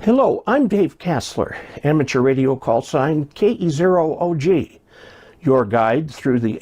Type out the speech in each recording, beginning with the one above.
Hello, I'm Dave Casler, amateur radio call sign KE0OG, your guide through the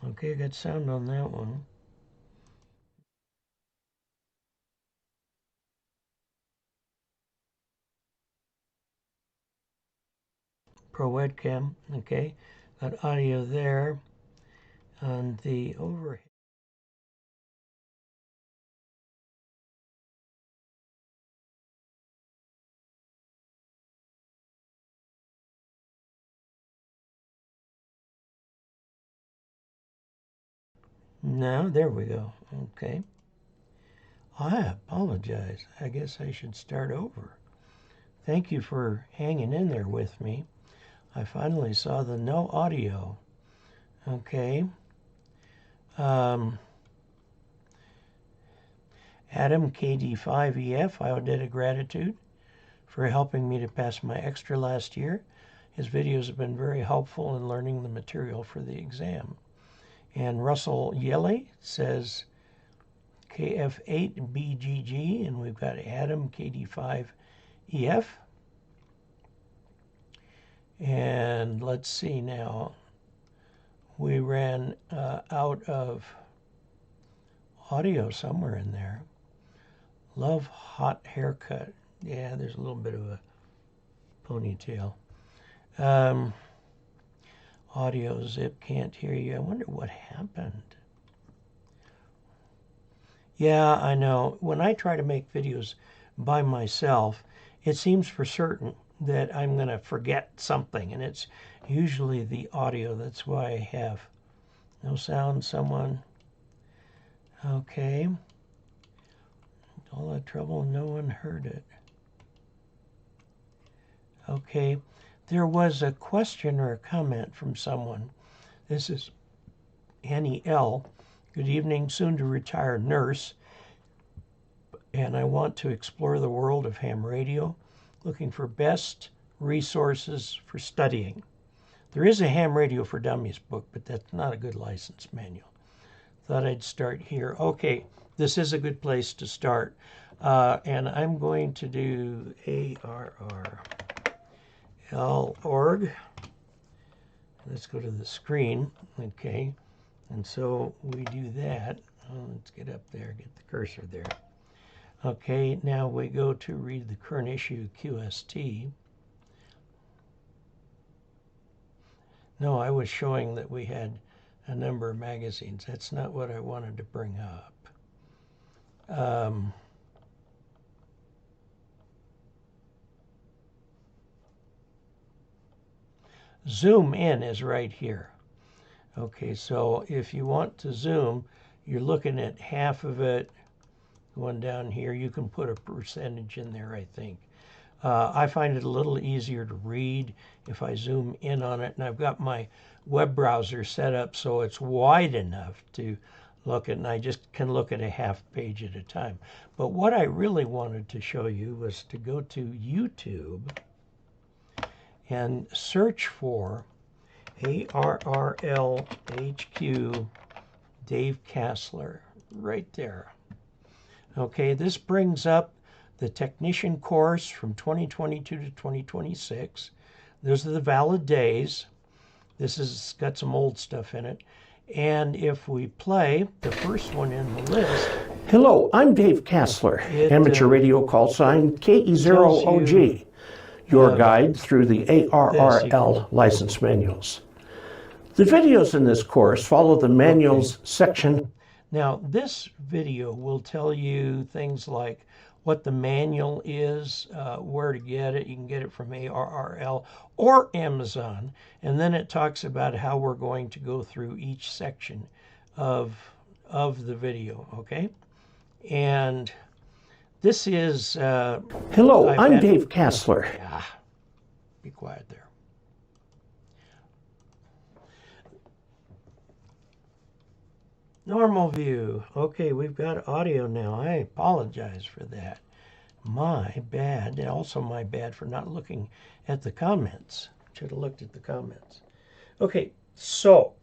Okay, got sound on that one. Pro webcam, okay. Got audio there on the overhead. Now, there we go. Okay. I apologize. I guess I should start over. Thank you for hanging in there with me. I finally saw the no audio. Okay. Adam KD5EF, I owe debt of gratitude for helping me to pass my extra last year. His videos have been very helpful in learning the material for the exam. And Russell Yeley says KF8BGG, and we've got Adam KD5EF. And let's see now. We ran out of audio somewhere in there. Love hot haircut. Yeah, there's a little bit of a ponytail. Audio zip, can't hear you. I wonder what happened. Yeah, I know. When I try to make videos by myself, it seems for certain that I'm going to forget something, and it's usually the audio. That's why I have no sound. Someone. Okay. All that trouble, no one heard it. Okay. There was a question or a comment from someone This is Annie L. Good evening, soon to retire nurse. And I want to explore the world of ham radio, looking for best resources for studying. There is a Ham Radio for Dummies book, but that's not a good license manual. Thought I'd start here. Okay, this is a good place to start. And I'm going to do KE0OG. Let's go to the screen. Okay, and so we do that. Let's get up there, get the cursor there. Okay, now we go to read the current issue QST. No, I was showing that we had a number of magazines. That's not what I wanted to bring up. Zoom in is right here. Okay, so if you want to zoom, you're looking at half of it. One down here, you can put a percentage in there, I think. I find it a little easier to read if I zoom in on it, and I've got my web browser set up so it's wide enough to look at, and I just can look at a half page at a time. But what I really wanted to show you was to go to YouTube and search for ARRLHQ Dave Casler, right there. Okay, this brings up the technician course from 2022 to 2026. Those are the valid days. This has got some old stuff in it. And if we play the first one in the list. Hello, I'm Dave Casler, amateur radio call sign KE0OG, your guide through the ARRL license manuals. The videos in this course follow the manuals section. Now, this video will tell you things like what the manual is, where to get it. You can get it from ARRL or Amazon. And then it talks about how we're going to go through each section of the video, okay? And this is... Hello, I'm Dave Casler. Yeah, be quiet there. Normal view. Okay, we've got audio now. I apologize for that. My bad. And also my bad for not looking at the comments. Should have looked at the comments. Okay, so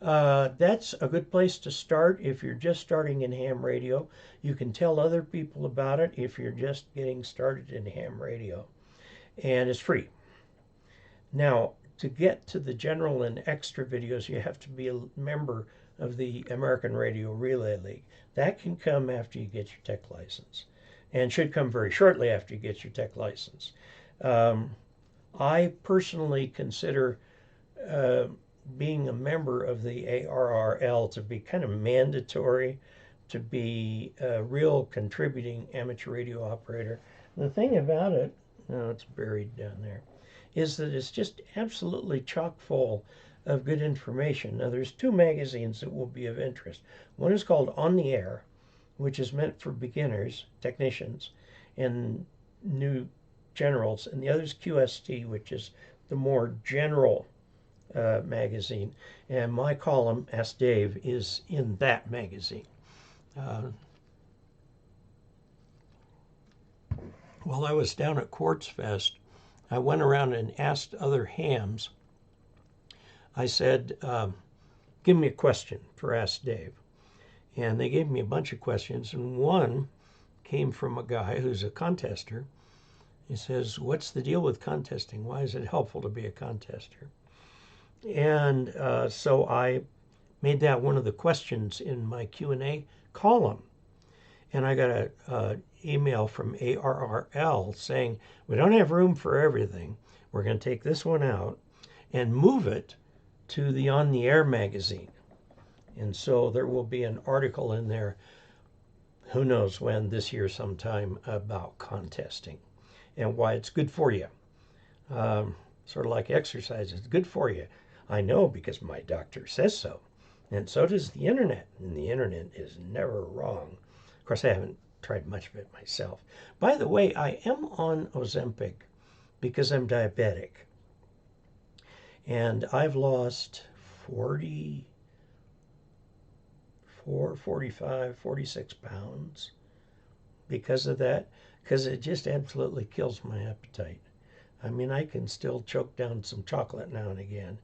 that's a good place to start if you're just starting in ham radio. You can tell other people about it if you're just getting started in ham radio. And it's free. Now, to get to the general and extra videos, you have to be a member of the American Radio Relay League. That can come after you get your tech license, and should come very shortly after you get your tech license. I personally consider being a member of the ARRL to be kind of mandatory, to be a real contributing amateur radio operator. The thing about it, no, it's buried down there, is that it's just absolutely chock full of good information. Now, there's two magazines that will be of interest. One is called On the Air, which is meant for beginners, technicians, and new generals, and the other is QST, which is the more general magazine. And my column, Ask Dave, is in that magazine. While I was down at Quartz Fest, I went around and asked other hams. I said, give me a question for Ask Dave. And they gave me a bunch of questions, and one came from a guy who's a contester. He says, what's the deal with contesting? Why is it helpful to be a contester? And so I made that one of the questions in my Q&A column. And I got an email from ARRL saying, we don't have room for everything. We're going to take this one out and move it to the On the Air magazine. And so there will be an article in there, who knows when, this year sometime, about contesting and why it's good for you. Sort of like exercise, it's good for you. I know because my doctor says so. And so does the internet. And the internet is never wrong. Of course, I haven't tried much of it myself. By the way, I am on Ozempic because I'm diabetic. And I've lost 44, 45, 46 pounds because of that, because it just absolutely kills my appetite. I mean, I can still choke down some chocolate now and again,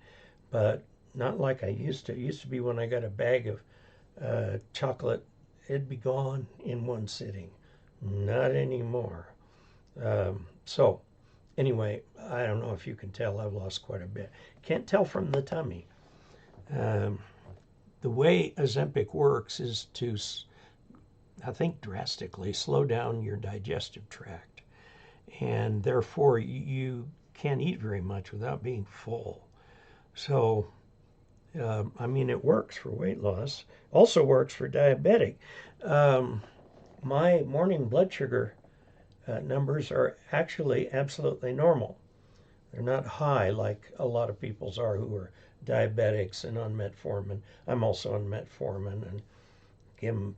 but not like I used to. It used to be when I got a bag of chocolate, it'd be gone in one sitting. Not anymore. So anyway, I don't know if you can tell, I've lost quite a bit. Can't tell from the tummy. The way Ozempic works is to, I think, drastically slow down your digestive tract. And therefore, you can't eat very much without being full. So, I mean, it works for weight loss. Also works for diabetic. My morning blood sugar numbers are actually absolutely normal. They're not high like a lot of people's are who are diabetics and on metformin. I'm also on metformin and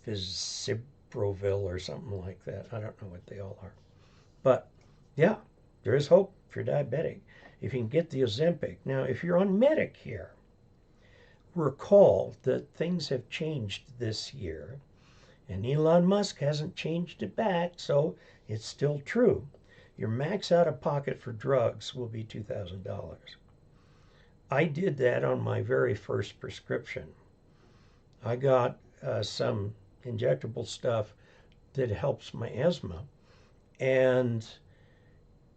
Gimfiziprovil or something like that. I don't know what they all are. But yeah, there is hope if you're diabetic. If you can get the Ozempic. Now, if you're on Medicare, recall that things have changed this year. And Elon Musk hasn't changed it back, so it's still true. Your max out of pocket for drugs will be $2,000. I did that on my very first prescription. I got some injectable stuff that helps my asthma, and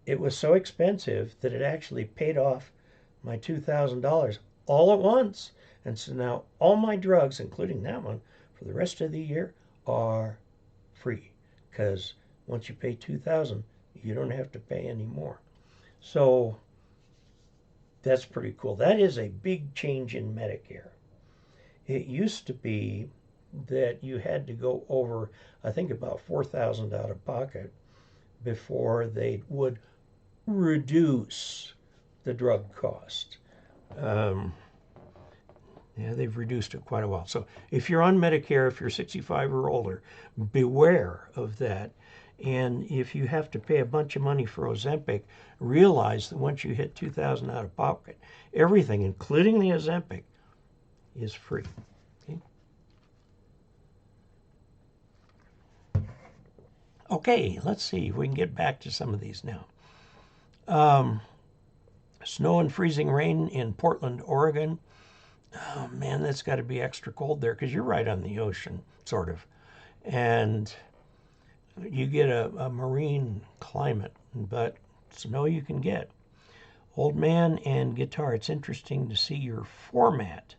it was so expensive that it actually paid off my $2,000 all at once. And so now all my drugs, including that one, for the rest of the year are free, because once you pay $2,000, you don't have to pay any more. So that's pretty cool. That is a big change in Medicare. It used to be that you had to go over, I think, about $4,000 out of pocket before they would reduce the drug cost. Yeah, they've reduced it quite a while. So if you're on Medicare, if you're 65 or older, beware of that. And if you have to pay a bunch of money for Ozempic, realize that once you hit $2,000 out of pocket, everything, including the Ozempic, is free. Okay, let's see if we can get back to some of these now. Snow and freezing rain in Portland, Oregon. Oh man, that's got to be extra cold there because you're right on the ocean, sort of. And you get a marine climate, but snow you can get. Old man and guitar. It's interesting to see your format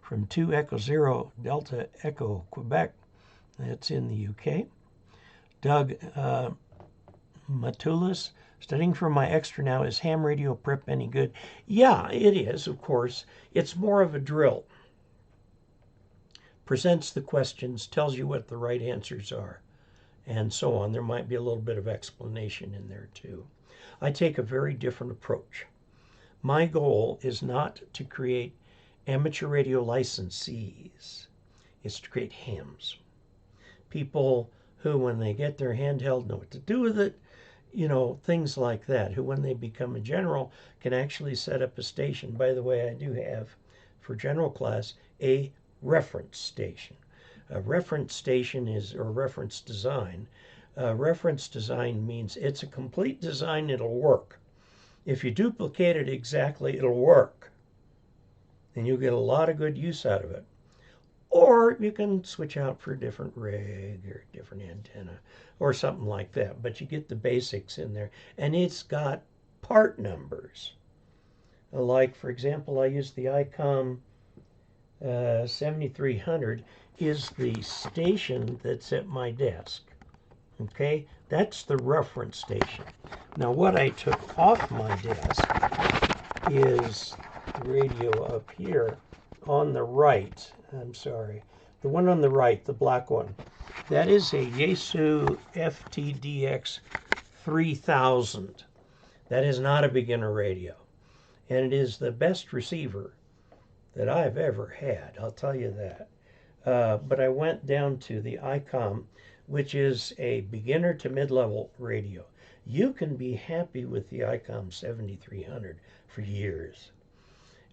from 2 Echo 0 Delta Echo Quebec. That's in the UK. Doug Matulis. Studying for my extra now. Is ham radio prep any good? Yeah, it is, of course. It's more of a drill. Presents the questions, tells you what the right answers are, and so on. There might be a little bit of explanation in there too. I take a very different approach. My goal is not to create amateur radio licensees. It's to create hams. People who, when they get their handheld, know what to do with it. You know, things like that, who when they become a general can actually set up a station. By the way, I do have, for general class, a reference station. A reference station is, or reference design. Reference design means it's a complete design, it'll work. If you duplicate it exactly, it'll work. And you'll get a lot of good use out of it. Or you can switch out for a different rig or different antenna or something like that. But you get the basics in there. And it's got part numbers. Like, for example, I use the ICOM 7300 is the station that's at my desk. Okay, that's the reference station. Now what I took off my desk is the radio up here on the right. I'm sorry, the one on the right, the black one. That is a Yaesu FTDX 3000. That is not a beginner radio. And it is the best receiver that I've ever had, I'll tell you that. But I went down to the ICOM, which is a beginner to mid-level radio. You can be happy with the ICOM 7300 for years.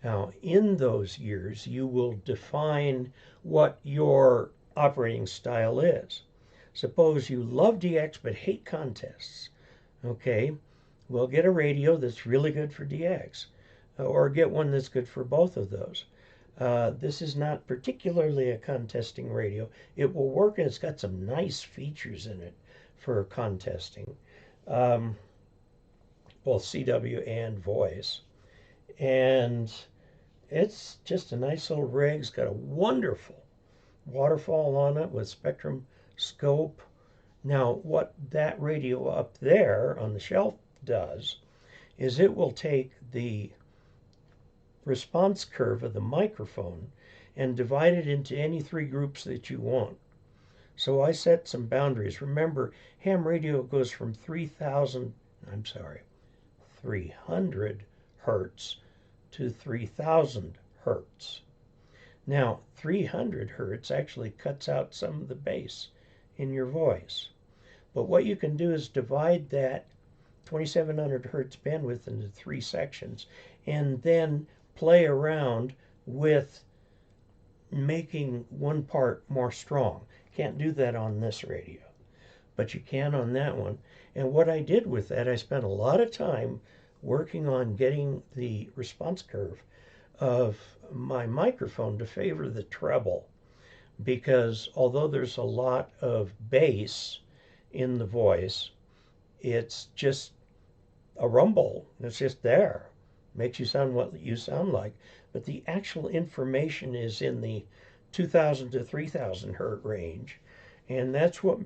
Now, in those years, you will define what your operating style is. Suppose you love DX but hate contests. Okay, well, get a radio that's really good for DX, or get one that's good for both of those. This is not particularly a contesting radio. It will work, and it's got some nice features in it for contesting, both CW and voice. And it's just a nice little rig. It's got a wonderful waterfall on it with spectrum scope. Now, what that radio up there on the shelf does is it will take the response curve of the microphone and divide it into any three groups that you want. So I set some boundaries. Remember, ham radio goes from 300 hertz to 3000 hertz. Now, 300 hertz actually cuts out some of the bass in your voice. But what you can do is divide that 2700 hertz bandwidth into three sections and then play around with making one part more strong. Can't do that on this radio, but you can on that one. And what I did with that, I spent a lot of time working on getting the response curve of my microphone to favor the treble, because although there's a lot of bass in the voice, it's just a rumble. It's just there. Makes you sound what you sound like. But the actual information is in the 2000 to 3000 hertz range. And that's what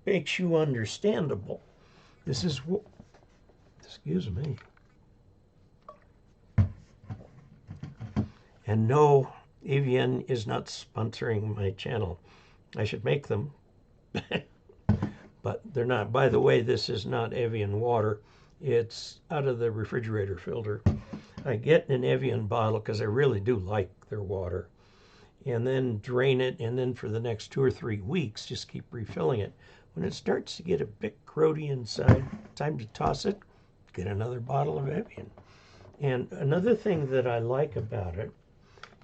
makes you understandable. This is what, excuse me. And no, Evian is not sponsoring my channel. I should make them, but they're not. By the way, this is not Evian water. It's out of the refrigerator filter. I get an Evian bottle because I really do like their water, and then drain it, and then for the next 2 or 3 weeks, just keep refilling it. When it starts to get a bit grody inside, time to toss it, get another bottle of Evian. And another thing that I like about it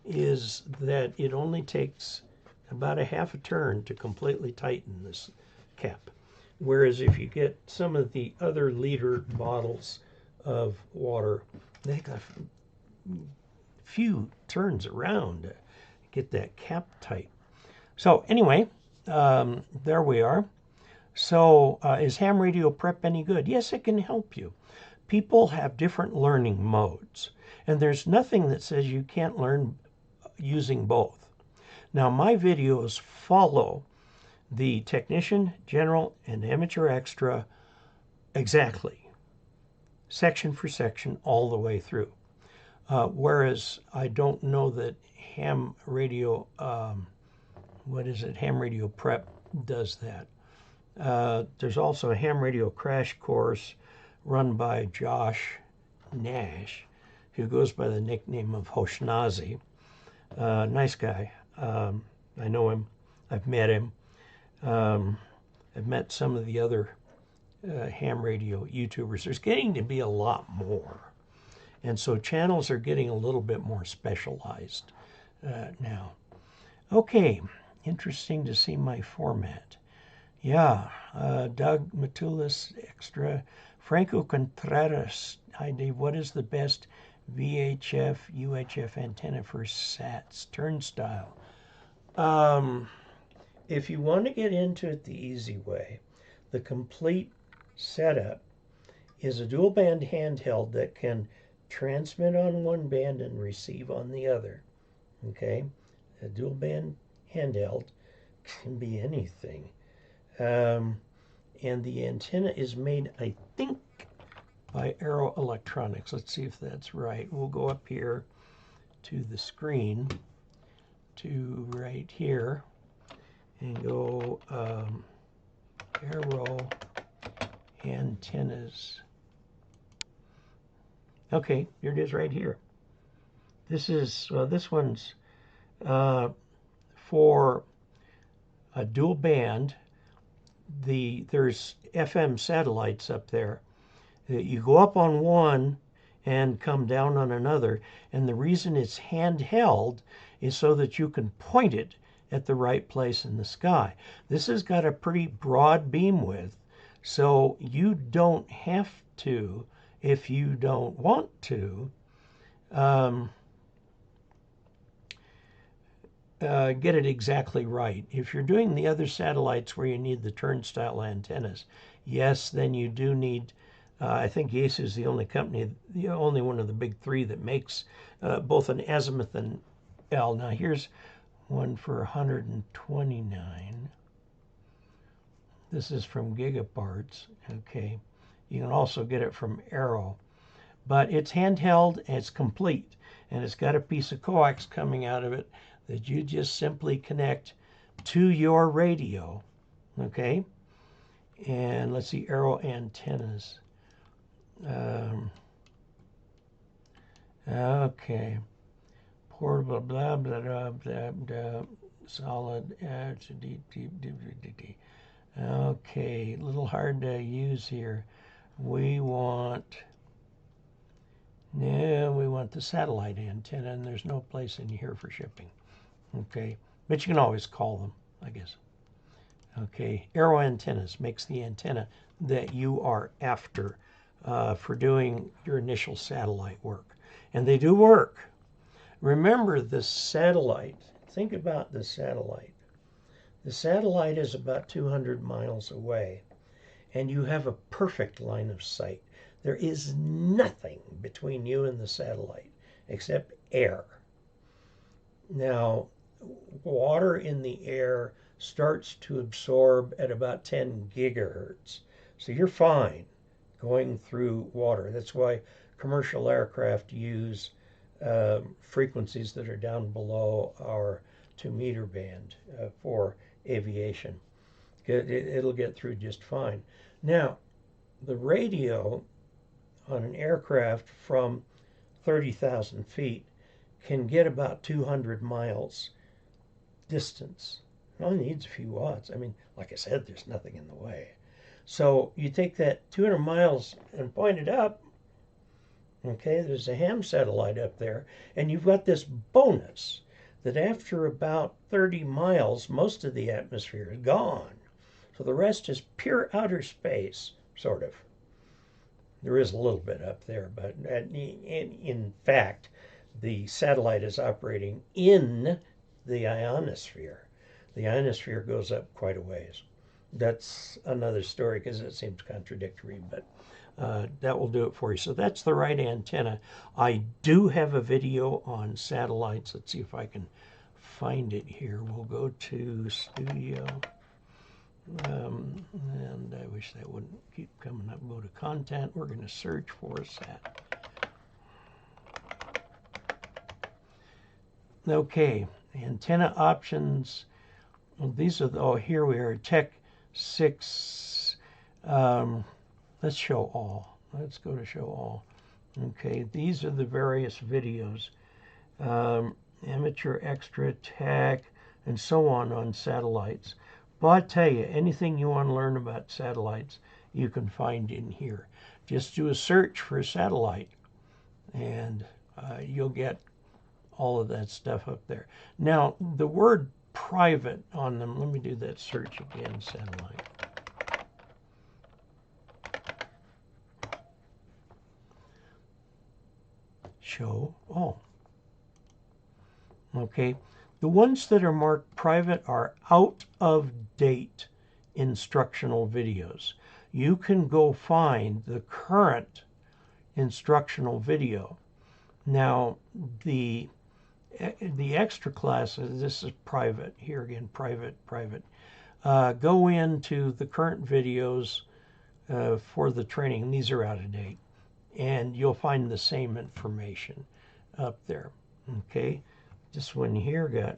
is that it only takes about a half a turn to completely tighten this cap. Whereas if you get some of the other liter bottles of water, they got a few turns around to get that cap tight. So anyway, there we are. So is ham radio prep any good? Yes, it can help you. People have different learning modes, and there's nothing that says you can't learn using both. Now, my videos follow the technician, general, and amateur extra exactly, section for section, all the way through. Whereas I don't know that ham radio, ham radio prep does that. There's also a ham radio crash course run by Josh Nash, who goes by the nickname of Hoshnazi. Nice guy. I know him. I've met him. I've met some of the other ham radio YouTubers. There's getting to be a lot more. And so channels are getting a little bit more specialized now. Okay, interesting to see my format. Yeah, Doug Matulis Extra. Franco Contreras. Hi, Dave. What is the best VHF, UHF antenna for SATs turnstile? If you want to get into it the easy way, the complete setup is a dual band handheld that can transmit on one band and receive on the other. Okay? A dual band handheld can be anything. And the antenna is made, I think, by Aero Electronics. Let's see if that's right. We'll go up here to the screen to right here and go Aero antennas. Okay, here it is right here. This is this one's for a dual band. There's FM satellites up there. You go up on one and come down on another. And the reason it's handheld is so that you can point it at the right place in the sky. This has got a pretty broad beam width, so you don't have to, if you don't want to, get it exactly right. If you're doing the other satellites where you need the turnstile antennas, yes, then you do need, I think Yaesu is the only company, the only one of the big three that makes both an azimuth and L. Now here's one for 129. This is from Gigaparts. Okay. You can also get it from Arrow. But it's handheld and it's complete. And it's got a piece of coax coming out of it that you just simply connect to your radio. Okay. And let's see, Arrow antennas. Okay. Portable, blah, blah, blah, blah, blah, solid, okay, a little hard to use here. We want the satellite antenna, and there's no place in here for shipping. Okay, but you can always call them, I guess. Okay, Arrow antennas makes the antenna that you are after for doing your initial satellite work. And they do work. Remember the satellite. Think about the satellite. The satellite is about 200 miles away, and you have a perfect line of sight. There is nothing between you and the satellite except air. Now, water in the air starts to absorb at about 10 gigahertz. So you're fine going through water. That's why commercial aircraft use frequencies that are down below our 2-meter band for aviation. It'll get through just fine. Now, the radio on an aircraft from 30,000 feet can get about 200 miles distance. It only needs a few watts. I mean, like I said, there's nothing in the way. So you take that 200 miles and point it up. Okay, there's a ham satellite up there, and you've got this bonus that after about 30 miles, most of the atmosphere is gone. So the rest is pure outer space, sort of. There is a little bit up there, but in fact, the satellite is operating in the ionosphere. The ionosphere goes up quite a ways. That's another story because it seems contradictory, but that will do it for you. So that's the right antenna. I do have a video on satellites. Let's see if I can find it here. We'll go to Studio. And I wish that wouldn't keep coming up. Go to Content. We're going to search for a sat. Okay, antenna options. Well, these are the, here we are, Tech 6. Let's show all. Let's go to show all. Okay, these are the various videos. Amateur, extra, tech, and so on satellites. Well, I tell you, anything you want to learn about satellites, you can find in here. Just do a search for a satellite, and you'll get all of that stuff up there. Now, the word private on them, let me do that search again, satellite. Show all. Okay. The ones that are marked private are out of date instructional videos. You can go find the current instructional video. Now, the extra classes, this is private. Here again, private. Go into the current videos for the training. These are out of date. And you'll find the same information up there. Okay. This one here got,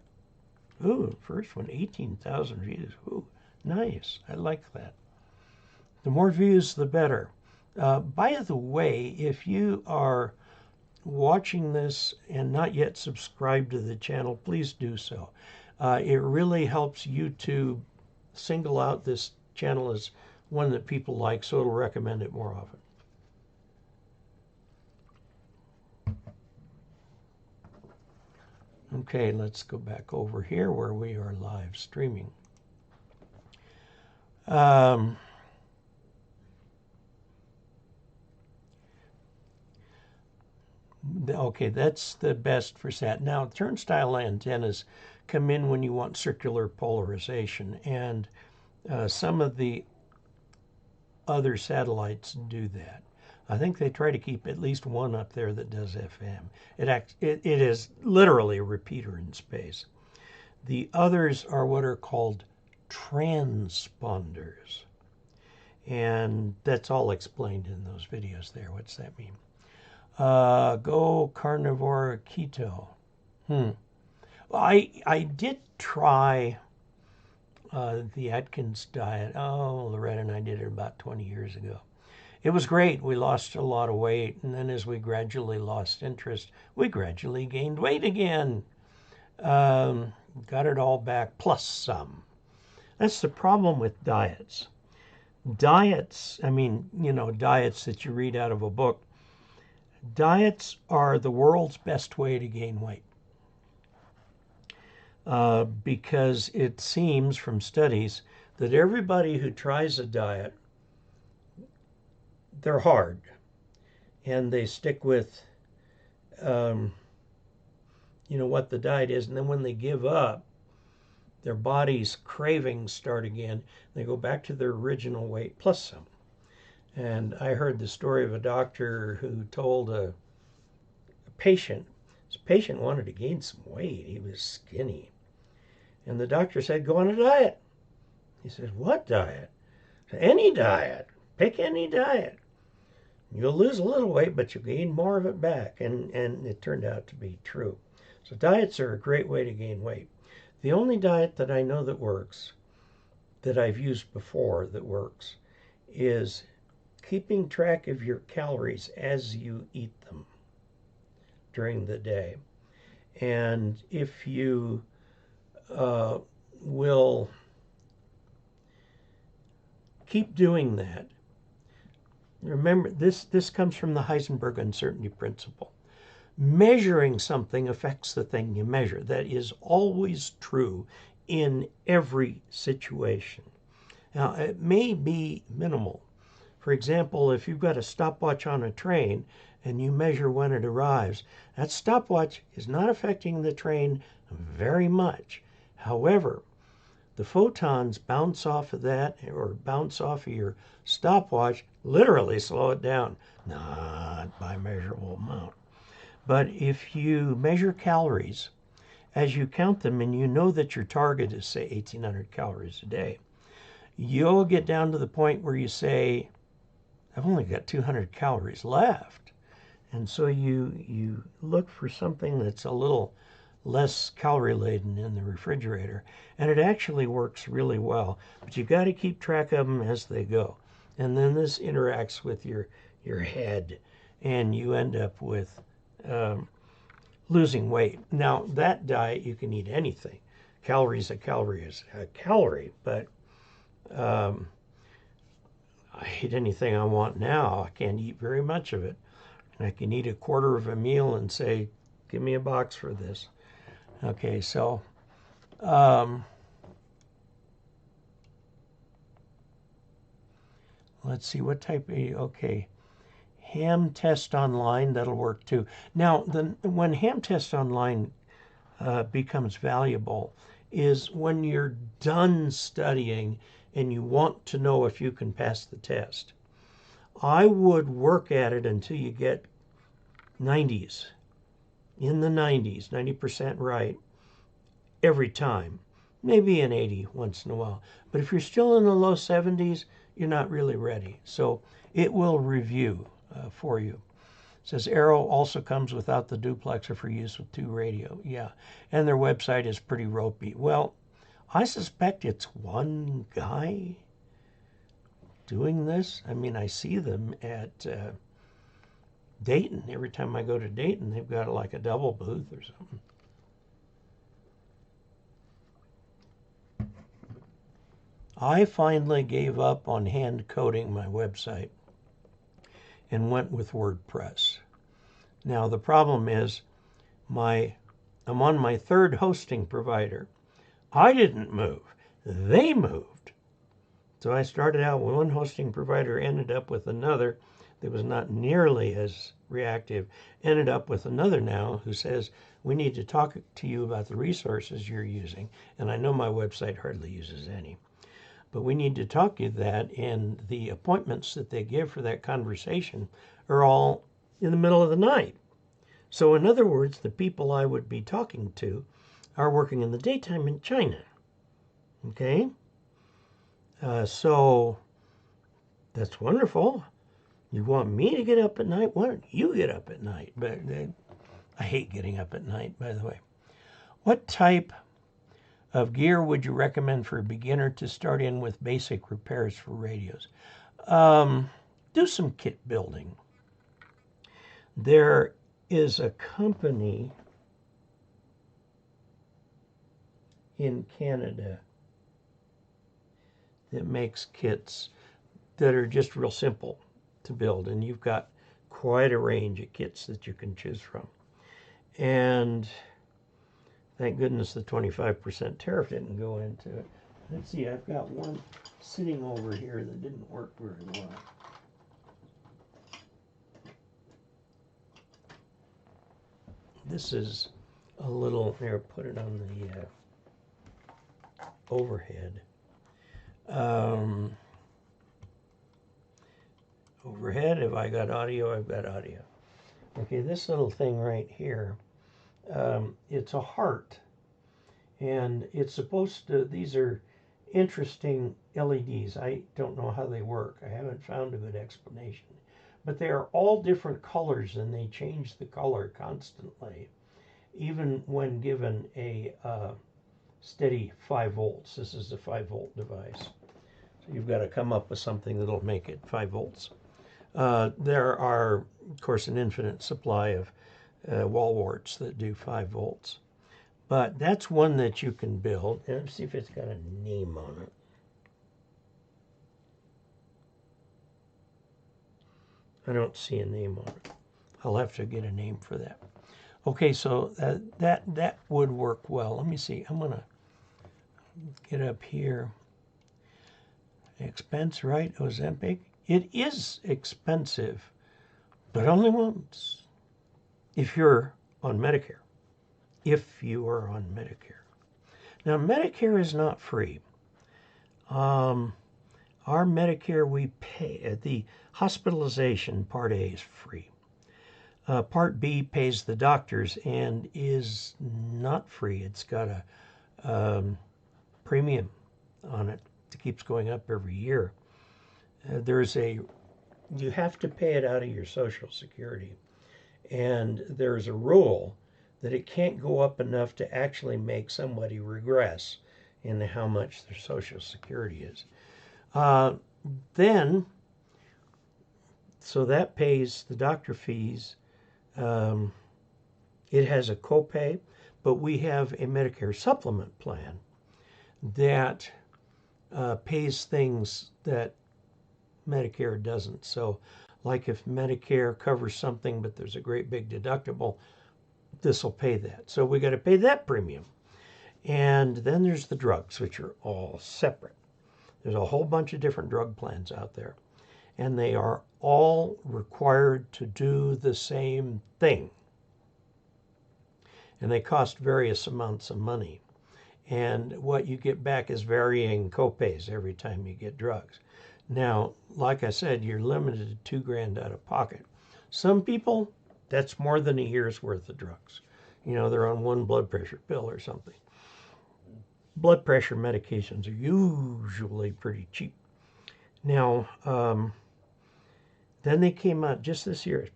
ooh, first one, 18,000 views. Ooh, nice. I like that. The more views, the better. By the way, if you are watching this and not yet subscribed to the channel, please do so. It really helps YouTube single out this channel as one that people like, so it'll recommend it more often. Okay, let's go back over here where we are live streaming. Okay, that's the best for sat. Now, turnstile antennas come in when you want circular polarization, and some of the other satellites do that. I think they try to keep at least one up there that does FM. It is literally a repeater in space. The others are what are called transponders. And that's all explained in those videos there. What's that mean? Go carnivore keto. I did try the Atkins diet. Oh, Loretta and I did it about 20 years ago. It was great. We lost a lot of weight, and then as we gradually lost interest, we gradually gained weight again. Got it all back, plus some. That's the problem with diets. Diets, I mean, diets that you read out of a book, diets are the world's best way to gain weight. Because it seems from studies that everybody who tries a diet, they're hard and they stick with what the diet is, and then when they give up, their body's cravings start again. They go back to their original weight plus some. And I heard the story of a doctor who told a patient, his patient wanted to gain some weight. He was skinny. And the doctor said, go on a diet. He said, what diet? Any diet. Pick any diet. You'll lose a little weight, but you'll gain more of it back. And it turned out to be true. So diets are a great way to gain weight. The only diet that I know that works, that I've used before that works, is keeping track of your calories as you eat them during the day. And if you will keep doing that, remember this comes from the Heisenberg uncertainty principle. Measuring something affects the thing you measure. That is always true in every situation. Now, it may be minimal. For example, if you've got a stopwatch on a train and you measure when it arrives, that stopwatch is not affecting the train very much. However, the photons bounce off of that or bounce off of your stopwatch, literally slow it down, not by measurable amount. But if you measure calories, as you count them and you know that your target is, say, 1,800 calories a day, you'll get down to the point where you say, I've only got 200 calories left. And so you look for something that's a little less calorie laden in the refrigerator. And it actually works really well. But you've got to keep track of them as they go. And then this interacts with your head, and you end up with losing weight. Now, that diet, you can eat anything. A calorie is a calorie, but I eat anything I want now. I can't eat very much of it. And I can eat a quarter of a meal and say, give me a box for this. Okay, so let's see what type of, okay. Ham Test Online, that'll work too. Now, when Ham Test Online becomes valuable is when you're done studying and you want to know if you can pass the test. I would work at it until you get 90s, in the 90s, 90% right every time. Maybe an 80 once in a while. But if you're still in the low 70s, you're not really ready. So it will review for you. It says Arrow also comes without the duplexer for use with 2 radio. Yeah, and their website is pretty ropey. Well, I suspect it's one guy doing this. I mean, I see them at Dayton. Every time I go to Dayton, they've got like a double booth or something. I finally gave up on hand coding my website and went with WordPress. Now, the problem is my I'm on my third hosting provider. I didn't move. They moved. So I started out with one hosting provider, ended up with another that was not nearly as reactive, ended up with another now who says, we need to talk to you about the resources you're using. And I know my website hardly uses any. But we need to talk to you that, and the appointments that they give for that conversation are all in the middle of the night. So in other words, the people I would be talking to are working in the daytime in China. Okay? So that's wonderful. You want me to get up at night? Why don't you get up at night? But I hate getting up at night, by the way. What type of gear would you recommend for a beginner to start in with basic repairs for radios? Do some kit building. There is a company in Canada that makes kits that are just real simple to build, and you've got quite a range of kits that you can choose from. And thank goodness the 25% tariff didn't go into it. Let's see, I've got one sitting over here that didn't work very well. This is a little, here, put it on the overhead. Overhead, if I got audio, I've got audio. Okay, this little thing right here, it's a heart. And it's supposed to, these are interesting LEDs. I don't know how they work. I haven't found a good explanation. But they are all different colors, and they change the color constantly, even when given a steady 5 volts. This is a 5-volt device. So you've got to come up with something that'll make it 5 volts. There are, of course, an infinite supply of wall warts that do 5 volts. But that's one that you can build. And let's see if it's got a name on it. I don't see a name on it. I'll have to get a name for that. Okay, so that would work well. Let me see. I'm going to get up here. Expense, right? Ozempic. It is expensive, but only once. If you're on Medicare. If you are on Medicare. Now, Medicare is not free. Our Medicare, we pay, the hospitalization, Part A, is free. Part B pays the doctors and is not free. It's got a premium on it. It keeps going up every year. You have to pay it out of your Social Security. And there's a rule that it can't go up enough to actually make somebody regress in how much their Social Security is. So that pays the doctor fees. It has a copay, but we have a Medicare supplement plan that pays things that Medicare doesn't. So like if Medicare covers something, but there's a great big deductible, this will pay that. So we got to pay that premium. And then there's the drugs, which are all separate. There's a whole bunch of different drug plans out there, and they are all required to do the same thing. And they cost various amounts of money. And what you get back is varying copays every time you get drugs. Now, like I said, you're limited to $2,000 out of pocket. Some people, that's more than a year's worth of drugs. You know, they're on one blood pressure pill or something. Blood pressure medications are usually pretty cheap. Now, then they came out just this year,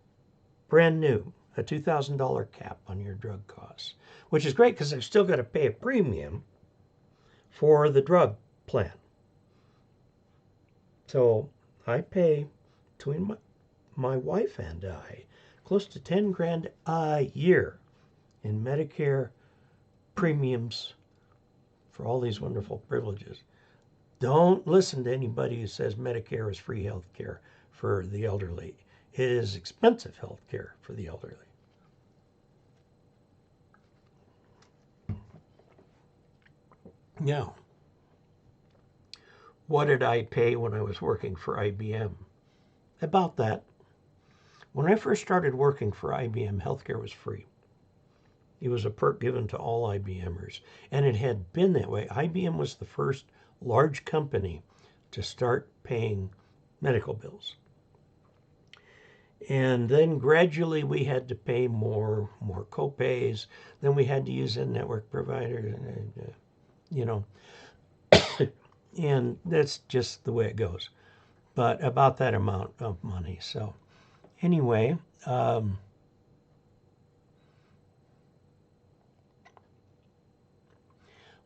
brand new, a $2,000 cap on your drug costs, which is great because I've still got to pay a premium for the drug plan. So I pay, between my wife and I, close to $10,000 a year in Medicare premiums for all these wonderful privileges. Don't listen to anybody who says Medicare is free health care for the elderly. It is expensive health care for the elderly. Now, what did I pay when I was working for IBM? About that. When I first started working for IBM, healthcare was free. It was a perk given to all IBMers, and it had been that way. IBM was the first large company to start paying medical bills. And then gradually we had to pay more co-pays. Then we had to use a network provider, you know, and that's just the way it goes. But about that amount of money. So anyway,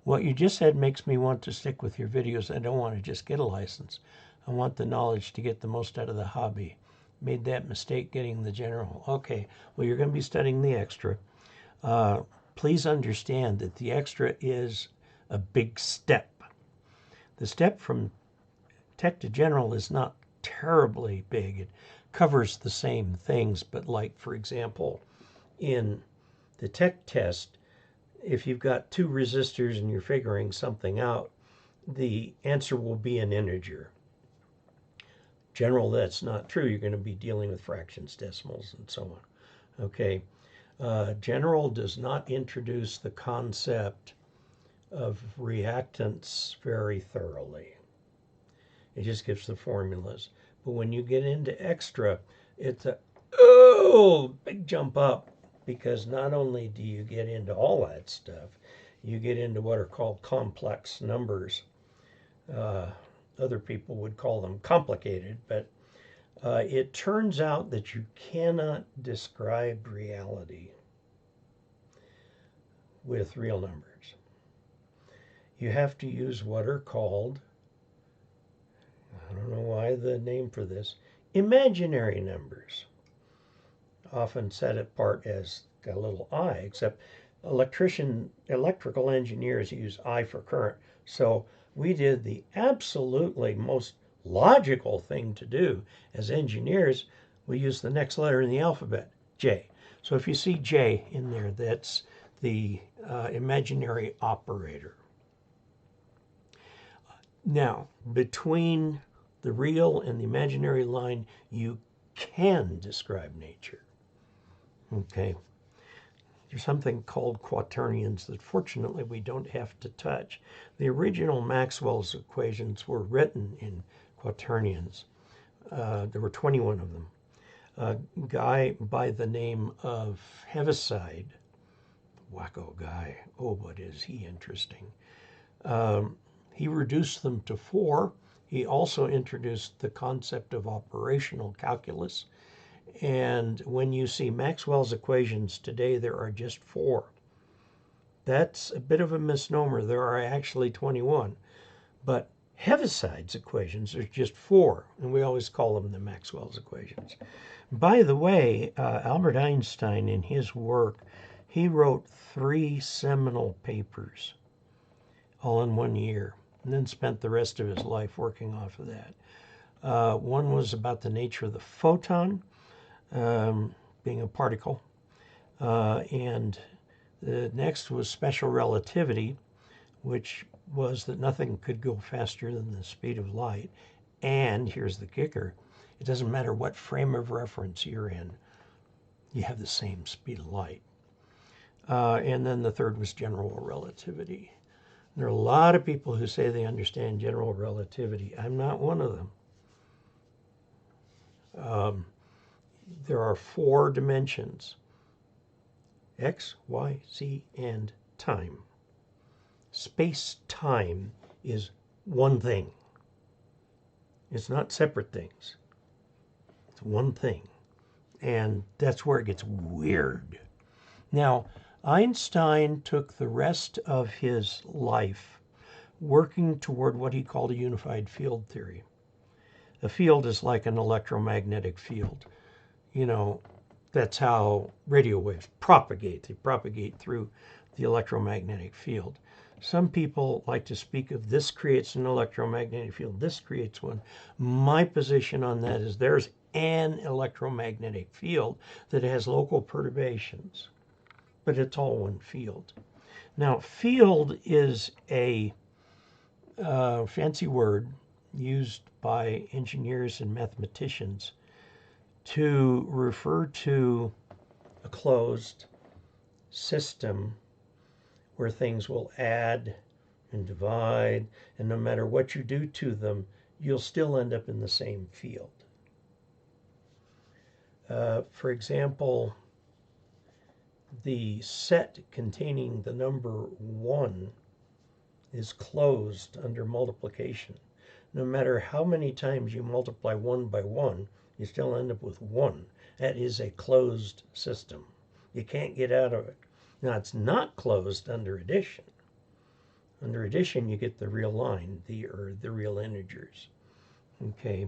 what you just said makes me want to stick with your videos. I don't want to just get a license. I want the knowledge to get the most out of the hobby. Made that mistake getting the general. Okay, well, you're going to be studying the extra. Please understand that the extra is a big step. The step from tech to general is not terribly big. It covers the same things, but like, for example, in the tech test, if you've got two resistors and you're figuring something out, the answer will be an integer. General, that's not true. You're going to be dealing with fractions, decimals, and so on. Okay. General does not introduce the concept of reactants very thoroughly. It just gives the formulas. But when you get into extra, it's a big jump up, because not only do you get into all that stuff, you get into what are called complex numbers. Other people would call them complicated, but it turns out that you cannot describe reality with real numbers. You have to use what are called, I don't know why the name for this, imaginary numbers. Often set apart as a little I, except electrical engineers use I for current. So we did the absolutely most logical thing to do as engineers. We use the next letter in the alphabet, J. So if you see J in there, that's the imaginary operator. Now, between the real and the imaginary line, you can describe nature. Okay. There's something called quaternions that fortunately we don't have to touch. The original Maxwell's equations were written in quaternions. There were 21 of them. A guy by the name of Heaviside, wacko guy, oh, but is he interesting. He reduced them to 4. He also introduced the concept of operational calculus. And when you see Maxwell's equations today, there are just 4. That's a bit of a misnomer. There are actually 21. But Heaviside's equations are just 4, and we always call them the Maxwell's equations. By the way, Albert Einstein, in his work, he wrote 3 seminal papers all in 1 year, and then spent the rest of his life working off of that. One was about the nature of the photon, being a particle, and the next was special relativity, which was that nothing could go faster than the speed of light. And here's the kicker: it doesn't matter what frame of reference you're in, you have the same speed of light. And then the third was general relativity. There are a lot of people who say they understand general relativity. I'm not one of them. There are 4 dimensions: X, Y, Z, and time. Space-time is one thing. It's not separate things. It's one thing. And that's where it gets weird. Now, Einstein took the rest of his life working toward what he called a unified field theory. A field is like an electromagnetic field. You know, that's how radio waves propagate. They propagate through the electromagnetic field. Some people like to speak of this creates an electromagnetic field, this creates one. My position on that is there's an electromagnetic field that has local perturbations, but it's all one field. Now, field is a fancy word used by engineers and mathematicians to refer to a closed system where things will add and divide, and no matter what you do to them, you'll still end up in the same field. For example, the set containing the number 1 is closed under multiplication. No matter how many times you multiply 1 by 1, you still end up with 1. That is a closed system. You can't get out of it. Now, it's not closed under addition. Under addition, you get the real line, the real integers. Okay,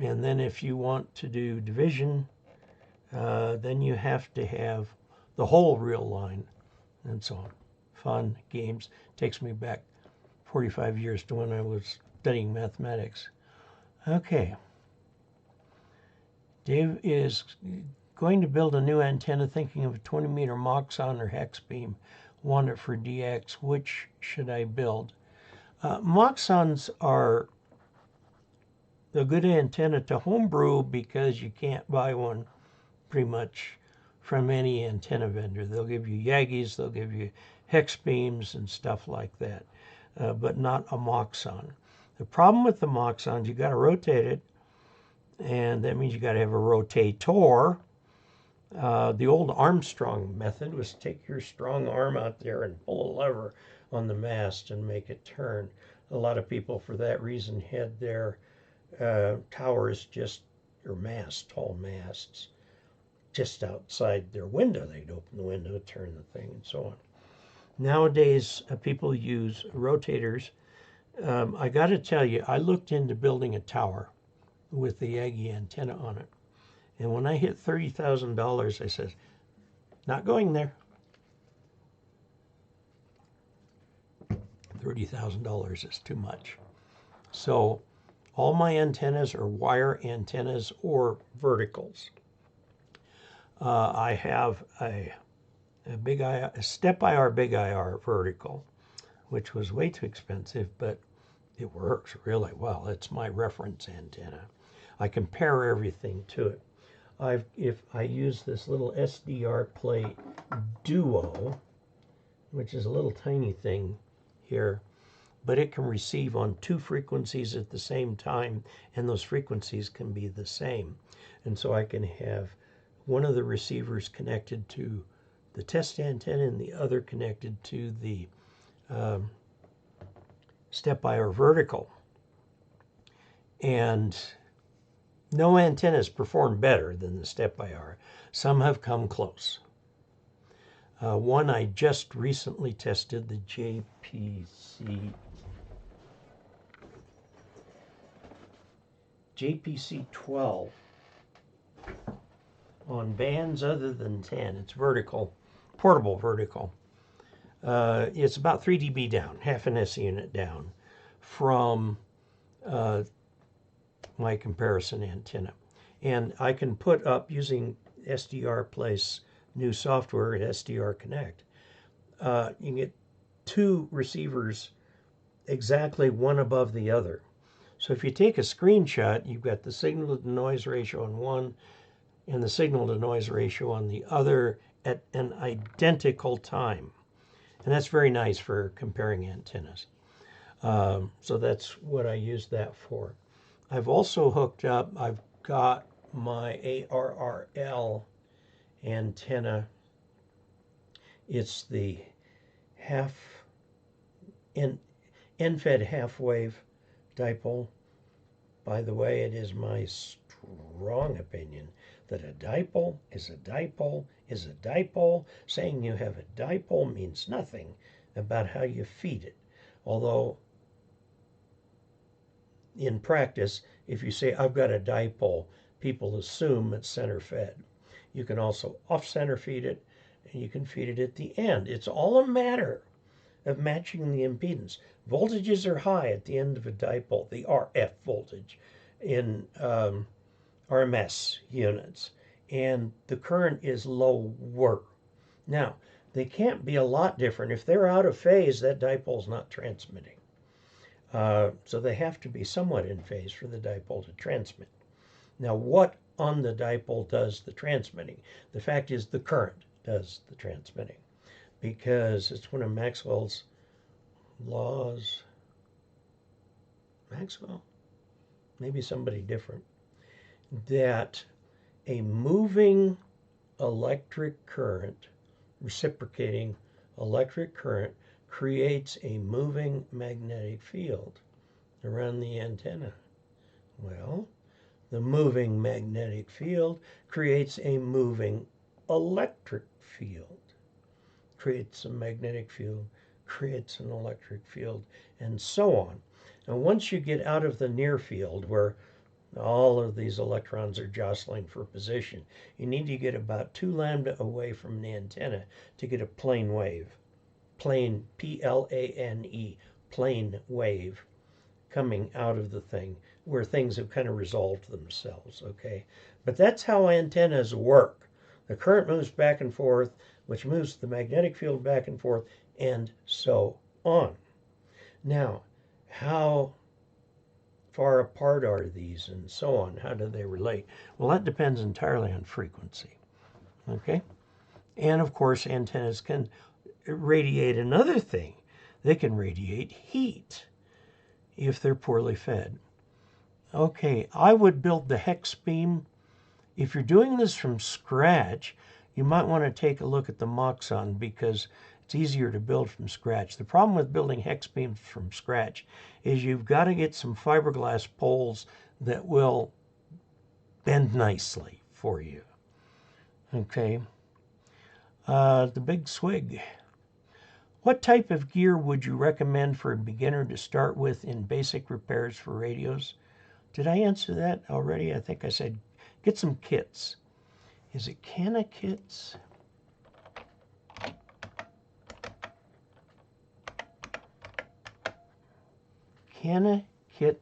and then if you want to do division, then you have to have the whole real line, and so on. Fun games. Takes me back 45 years to when I was studying mathematics. Okay. Dave is going to build a new antenna, thinking of a 20-meter Moxon or hex beam. Want it for DX. Which should I build? Moxons are a good antenna to homebrew because you can't buy one pretty much from any antenna vendor. They'll give you Yagis, they'll give you hex beams and stuff like that, but not a Moxon. The problem with the Moxons, you got to rotate it, and that means you got to have a rotator. The old Armstrong method was take your strong arm out there and pull a lever on the mast and make it turn. A lot of people, for that reason, had their towers or masts, tall masts, just outside their window. They'd open the window, turn the thing, and so on. Nowadays, people use rotators. I got to tell you, I looked into building a tower with the Yagi antenna on it. And when I hit $30,000, I said, not going there. $30,000 is too much. So all my antennas are wire antennas or verticals. I have a step IR, big IR vertical, which was way too expensive, but it works really well. It's my reference antenna. I compare everything to it. If I use this little SDR plate Duo, which is a little tiny thing here, but it can receive on 2 frequencies at the same time, and those frequencies can be the same. And so I can have one of the receivers connected to the test antenna and the other connected to the step IR vertical. And no antennas perform better than the step IR. Some have come close. One I just recently tested, the JPC 12 on bands other than 10. It's vertical, portable vertical. It's about 3 dB down, half an S unit down from my comparison antenna. And I can put up, using SDR Play's new software at SDR Connect, you can get 2 receivers exactly one above the other. So if you take a screenshot, you've got the signal to noise ratio on one and the signal to noise ratio on the other at an identical time. And that's very nice for comparing antennas. So that's what I use that for. I've also hooked up, I've got my ARRL antenna. It's the end-fed half-wave dipole. By the way, it is my strong opinion that a dipole is a dipole is a dipole. Saying you have a dipole means nothing about how you feed it. Although, in practice, if you say, I've got a dipole, people assume it's center fed. You can also off-center feed it, and you can feed it at the end. It's all a matter of matching the impedance. Voltages are high at the end of a dipole, the RF voltage in RMS units, and the current is lower. Now, they can't be a lot different. If they're out of phase, that dipole's not transmitting. So they have to be somewhat in phase for the dipole to transmit. Now, what on the dipole does the transmitting? The fact is the current does the transmitting, because it's one of Maxwell's laws. Maxwell? Maybe somebody different. That a moving electric current, reciprocating electric current, creates a moving magnetic field around the antenna. Well, the moving magnetic field creates a moving electric field. Creates a magnetic field, creates an electric field, and so on. And once you get out of the near field where all of these electrons are jostling for position, you need to get about 2 lambda away from the antenna to get a plane wave. Plane, P-L-A-N-E, plane wave coming out of the thing where things have kind of resolved themselves, okay? But that's how antennas work. The current moves back and forth, which moves the magnetic field back and forth, and so on. Now, how far apart are these and so on? How do they relate? Well, that depends entirely on frequency, okay? And of course, antennas can radiate another thing. They can radiate heat if they're poorly fed. Okay, I would build the hex beam. If you're doing this from scratch, you might want to take a look at the Moxon because it's easier to build from scratch. The problem with building hex beams from scratch is you've got to get some fiberglass poles that will bend nicely for you. Okay, the big swig. What type of gear would you recommend for a beginner to start with in basic repairs for radios? Did I answer that already? I think I said get some kits. Is it Canna Kits? Canna Kit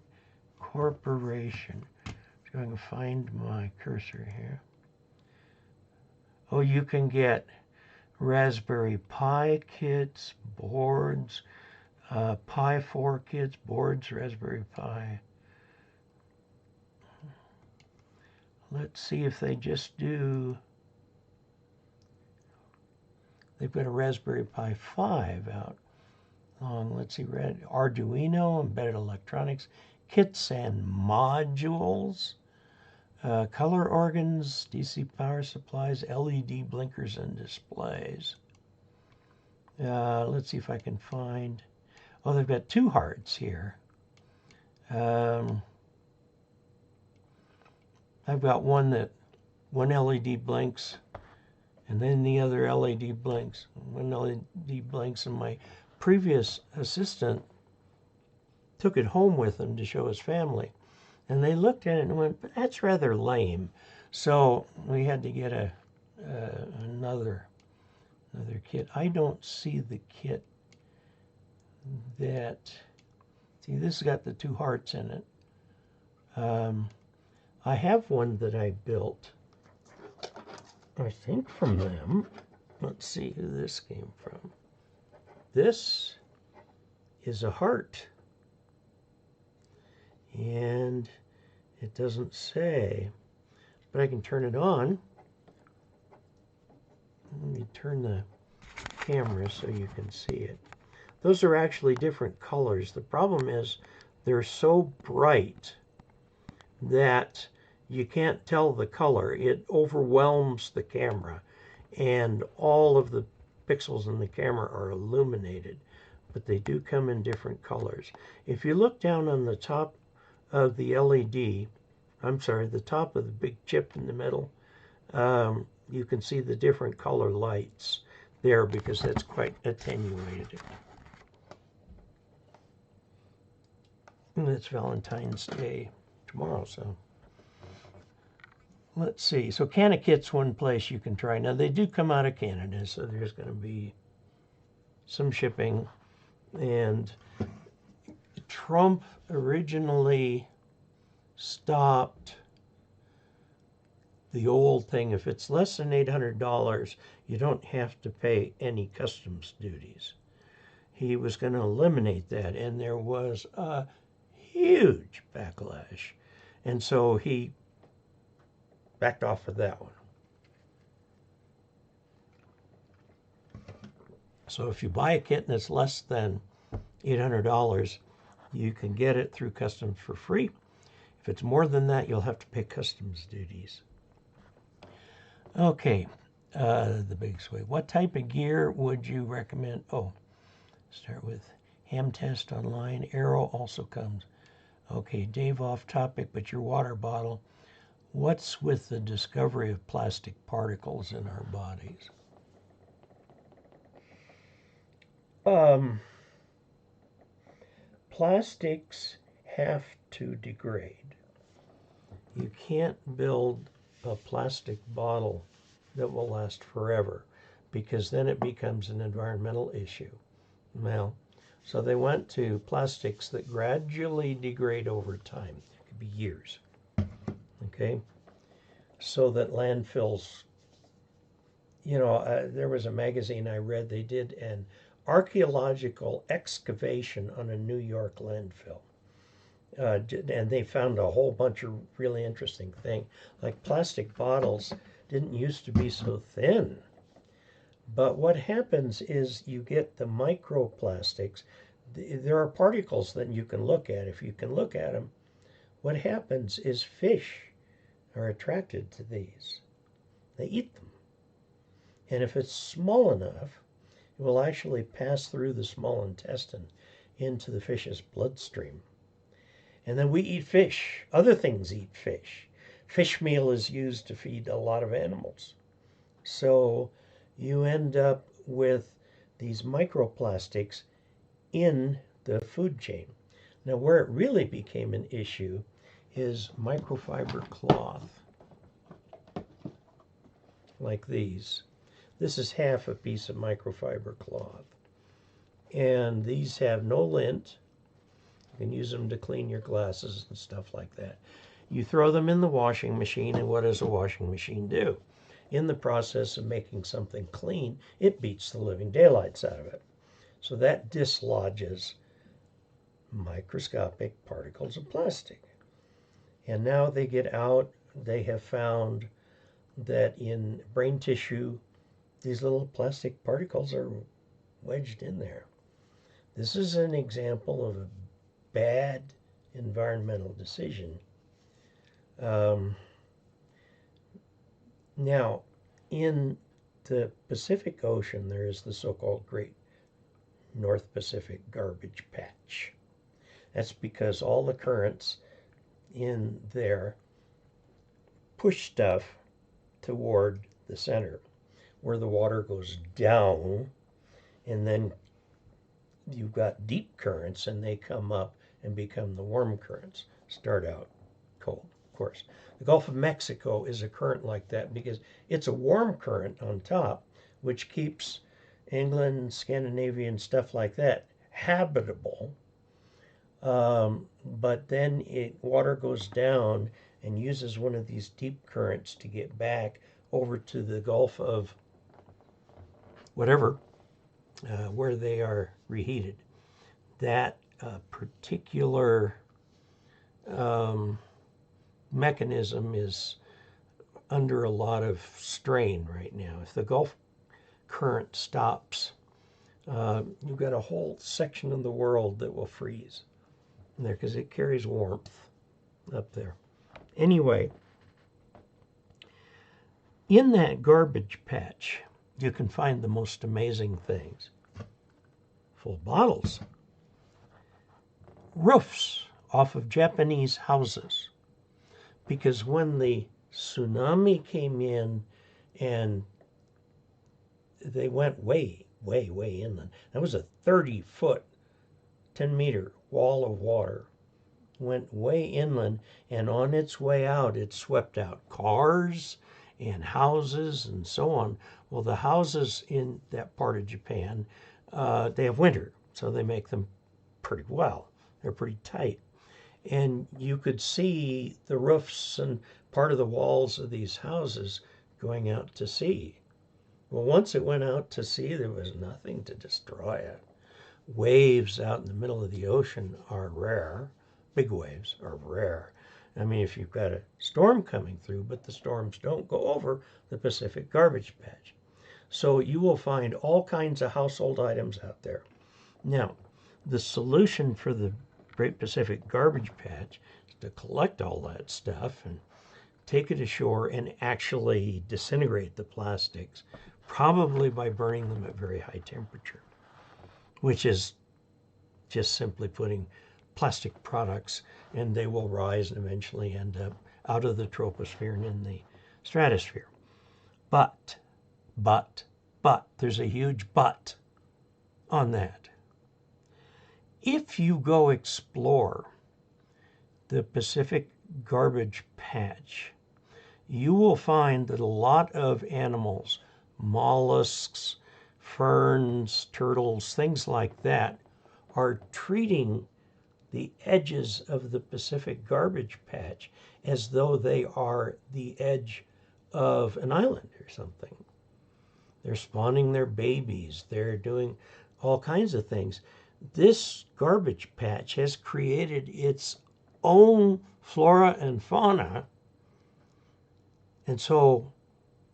Corporation. So I can find my cursor here. Oh, you can get Raspberry Pi kits, boards, Pi 4 kits, boards, Raspberry Pi. Let's see if they just do. They've got a Raspberry Pi 5 out. Let's see, Arduino, embedded electronics, kits and modules, color organs, DC power supplies, LED blinkers and displays. Let's see if I can find. Oh, they've got 2 hearts here. I've got one LED blinks, and then the other LED blinks. One LED blinks, and my previous assistant took it home with him to show his family. And they looked at it and went, but that's rather lame. So we had to get another kit. I don't see the kit that, see, this has got the 2 hearts in it. I have one that I built, I think from them. Let's see who this came from. This is a heart. And it doesn't say, but I can turn it on. Let me turn the camera so you can see it. Those are actually different colors. The problem is they're so bright that you can't tell the color. It overwhelms the camera, and all of the pixels in the camera are illuminated, but they do come in different colors. If you look down on the top of the LED, the top of the big chip in the middle, you can see the different color lights there because that's quite attenuated. And it's Valentine's Day tomorrow, so let's see. So Canna Kit's one place you can try. Now they do come out of Canada, so there's going to be some shipping. And Trump originally stopped the old thing. If it's less than $800, you don't have to pay any customs duties. he was going to eliminate that, and there was a huge backlash. And so he backed off of that one. So if you buy a kit that's less than $800, you can get it through customs for free. If it's more than that, you'll have to pay customs duties. Okay, the big sway. What type of gear would you recommend? Oh, start with ham test online. Arrow also comes. Okay, Dave, off topic, but your water bottle. What's with the discovery of plastic particles in our bodies? Plastics have to degrade. You can't build a plastic bottle that will last forever, because then it becomes an environmental issue. Well, so they went to plastics that gradually degrade over time. It could be years. Okay? So that landfills, there was a magazine I read, they did an archaeological excavation on a New York landfill. And they found a whole bunch of really interesting things. Like plastic bottles didn't used to be so thin. But what happens is you get the microplastics. There are particles that you can look at. If you can look at them, what happens is fish are attracted to these. They eat them. And if it's small enough, it will actually pass through the small intestine into the fish's bloodstream. And then we eat fish. Other things eat fish. Fish meal is used to feed a lot of animals. So you end up with these microplastics in the food chain. Now, where it really became an issue is microfiber cloth, like these. This is half a piece of microfiber cloth. And these have no lint. You can use them to clean your glasses and stuff like that. You throw them in the washing machine, and what does a washing machine do? In the process of making something clean, it beats the living daylights out of it. So that dislodges microscopic particles of plastic. And now they get out, they have found that in brain tissue, these little plastic particles are wedged in there. This is an example of a bad environmental decision. Now, in the Pacific Ocean, there is the so-called Great North Pacific Garbage Patch. That's because all the currents in there push stuff toward the center, where the water goes down, and then you've got deep currents, and they come up and become the warm currents. Start out cold, of course. The Gulf of Mexico is a current like that because it's a warm current on top, which keeps England, Scandinavia, and stuff like that habitable. But then water goes down and uses one of these deep currents to get back over to the Gulf of whatever, where they are reheated. That particular mechanism is under a lot of strain right now. If the Gulf current stops, you've got a whole section of the world that will freeze there because it carries warmth up there. Anyway, in that garbage patch, you can find the most amazing things. Full bottles. Roofs off of Japanese houses. Because when the tsunami came in and they went way, way, way inland. That was a 30-foot, 10-meter wall of water. Went way inland, and on its way out, it swept out cars and houses and so on. Well, the houses in that part of Japan, they have winter, so they make them pretty well. They're pretty tight. And you could see the roofs and part of the walls of these houses going out to sea. Well, once it went out to sea, there was nothing to destroy it. waves out in the middle of the ocean are rare. Big waves are rare. I mean, if you've got a storm coming through, but the storms don't go over the Pacific garbage patch. So you will find all kinds of household items out there. Now, the solution for the Great Pacific Garbage Patch is to collect all that stuff and take it ashore and actually disintegrate the plastics, probably by burning them at very high temperature, which is just simply putting plastic products, and they will rise and eventually end up out of the troposphere and in the stratosphere. But, there's a huge but on that. If you go explore the Pacific Garbage Patch, you will find that a lot of animals, mollusks, ferns, turtles, things like that, are treating the edges of the Pacific Garbage Patch as though they are the edge of an island or something. They're spawning their babies. They're doing all kinds of things. This garbage patch has created its own flora and fauna. And so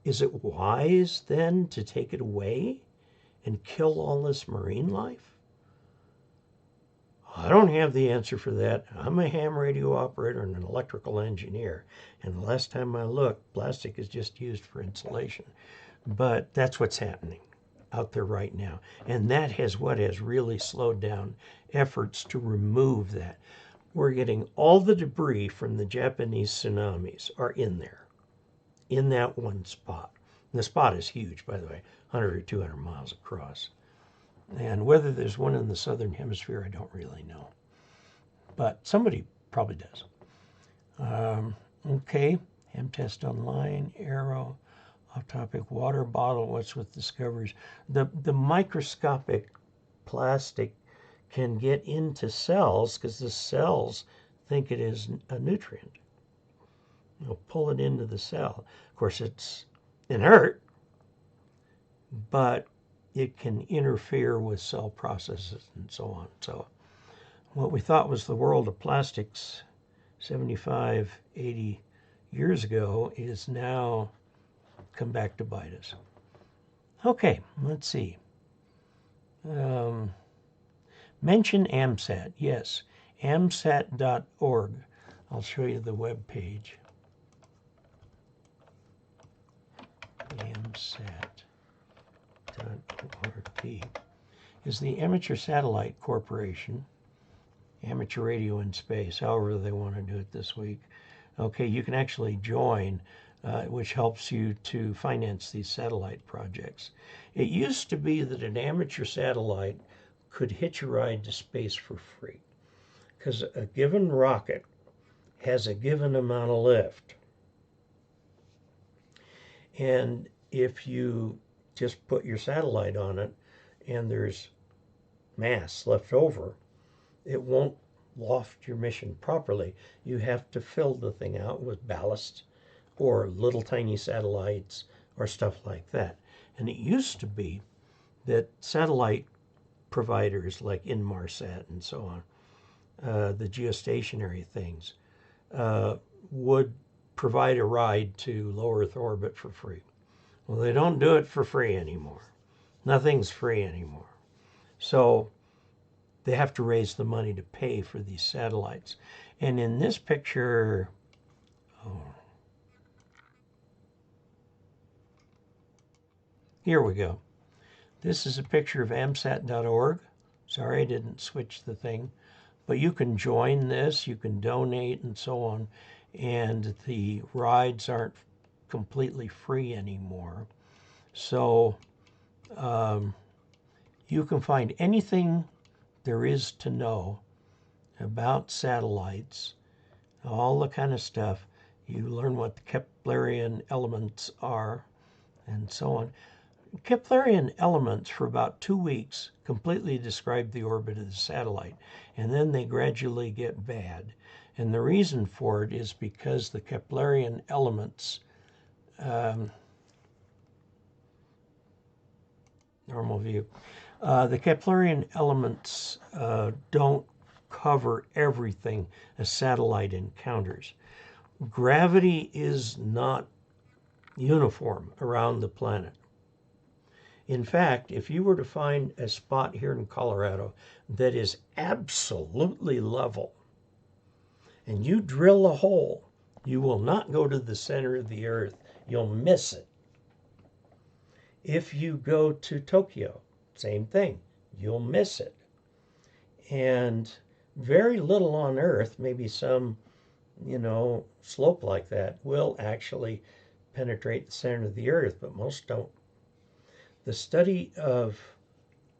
is it wise then to take it away and kill all this marine life? I don't have the answer for that. I'm a ham radio operator and an electrical engineer. And the last time I looked, plastic is just used for insulation. But that's what's happening out there right now. And that what has really slowed down efforts to remove that. We're getting all the debris from the Japanese tsunamis are in there, in that one spot. And the spot is huge, by the way, 100 or 200 miles across. And whether there's one in the southern hemisphere, I don't really know. But somebody probably does. Okay, M-Test Online, Arrow, off-topic water bottle, what's with discoveries? The microscopic plastic can get into cells because the cells think it is a nutrient. You'll pull it into the cell. Of course, it's inert, but it can interfere with cell processes and so on. So what we thought was the world of plastics 75, 80 years ago is now come back to bite us. Okay, let's see. Mention AMSAT. Yes, amsat.org. I'll show you the web page. amsat.org is the Amateur Satellite Corporation, amateur radio in space, however they want to do it this week. Okay, you can actually join, which helps you to finance these satellite projects. It used to be that an amateur satellite could hitch a ride to space for free because a given rocket has a given amount of lift. And if you just put your satellite on it and there's mass left over, it won't loft your mission properly. You have to fill the thing out with ballast or little tiny satellites or stuff like that. And it used to be that satellite providers like Inmarsat and so on, the geostationary things, would provide a ride to low Earth orbit for free. Well, they don't do it for free anymore. Nothing's free anymore. So they have to raise the money to pay for these satellites. And in this picture, here we go. This is a picture of amsat.org. Sorry, I didn't switch the thing. But you can join this, you can donate and so on. And the rides aren't completely free anymore. So you can find anything there is to know about satellites, all the kind of stuff. You learn what the Keplerian elements are and so on. Keplerian elements for about 2 weeks completely describe the orbit of the satellite, and then they gradually get bad. And the reason for it is because the Keplerian elements, normal view, The Keplerian elements don't cover everything a satellite encounters. Gravity is not uniform around the planet. In fact, if you were to find a spot here in Colorado that is absolutely level, and you drill a hole, you will not go to the center of the Earth. You'll miss it. If you go to Tokyo, same thing. You'll miss it. And very little on Earth, maybe some, slope like that, will actually penetrate the center of the Earth, but most don't. The study of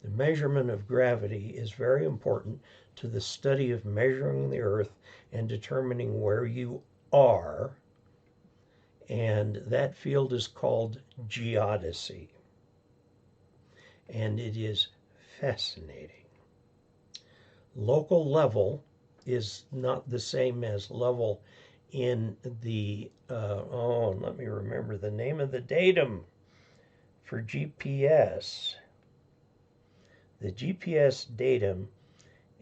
the measurement of gravity is very important to the study of measuring the Earth and determining where you are. And that field is called geodesy. And it is fascinating. Local level is not the same as level in the, let me remember the name of the datum for GPS. The GPS datum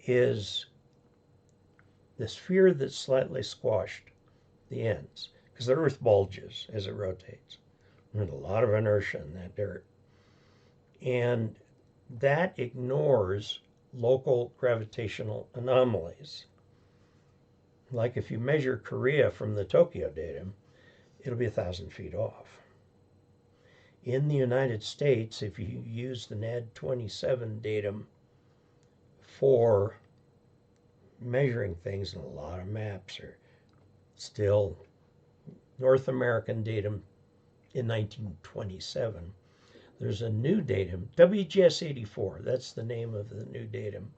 is the sphere that's slightly squashed, the ends, because the Earth bulges as it rotates. There's a lot of inertia in that dirt. And that ignores local gravitational anomalies. Like if you measure Korea from the Tokyo datum, it'll be 1,000 feet off. In the United States, if you use the NAD27 datum for measuring things, and a lot of maps are still North American datum in 1927. There's a new datum, WGS 84, that's the name of the new datum.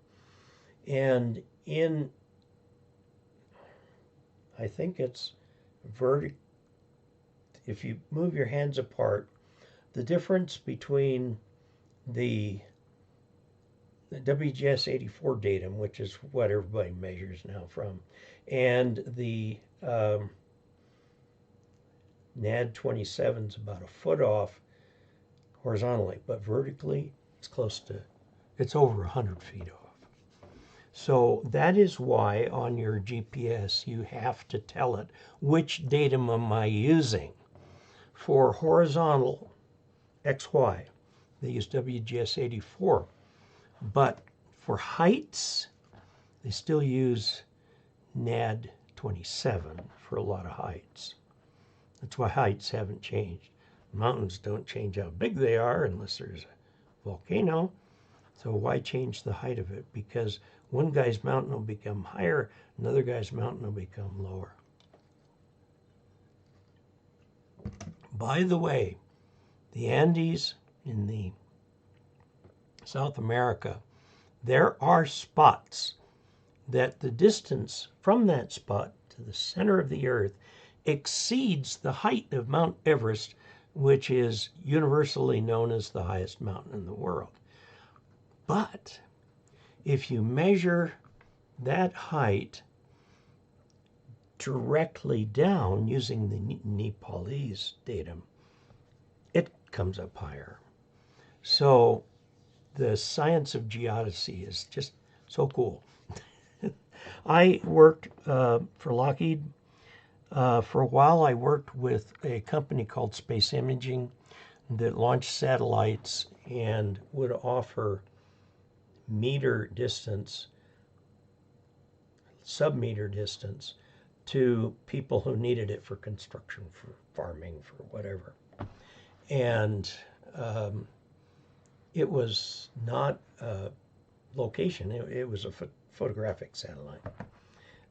And I think it's if you move your hands apart, the difference between the WGS 84 datum, which is what everybody measures now from, and the NAD 27 is about a foot off horizontally, but vertically it's over 100 feet off. So that is why on your GPS you have to tell it which datum am I using. For horizontal XY, they use WGS 84, but for heights, they still use NAD 27 for a lot of heights. That's why heights haven't changed. Mountains don't change how big they are unless there's a volcano. So why change the height of it? Because one guy's mountain will become higher, another guy's mountain will become lower. By the way, the Andes in the South America, there are spots that the distance from that spot to the center of the Earth exceeds the height of Mount Everest, which is universally known as the highest mountain in the world. But if you measure that height directly down using the Nepalese datum, it comes up higher. So the science of geodesy is just so cool. I worked for Lockheed. For a while, I worked with a company called Space Imaging that launched satellites and would offer meter distance, sub-meter distance, to people who needed it for construction, for farming, for whatever. And it was not a location, it was a photographic satellite.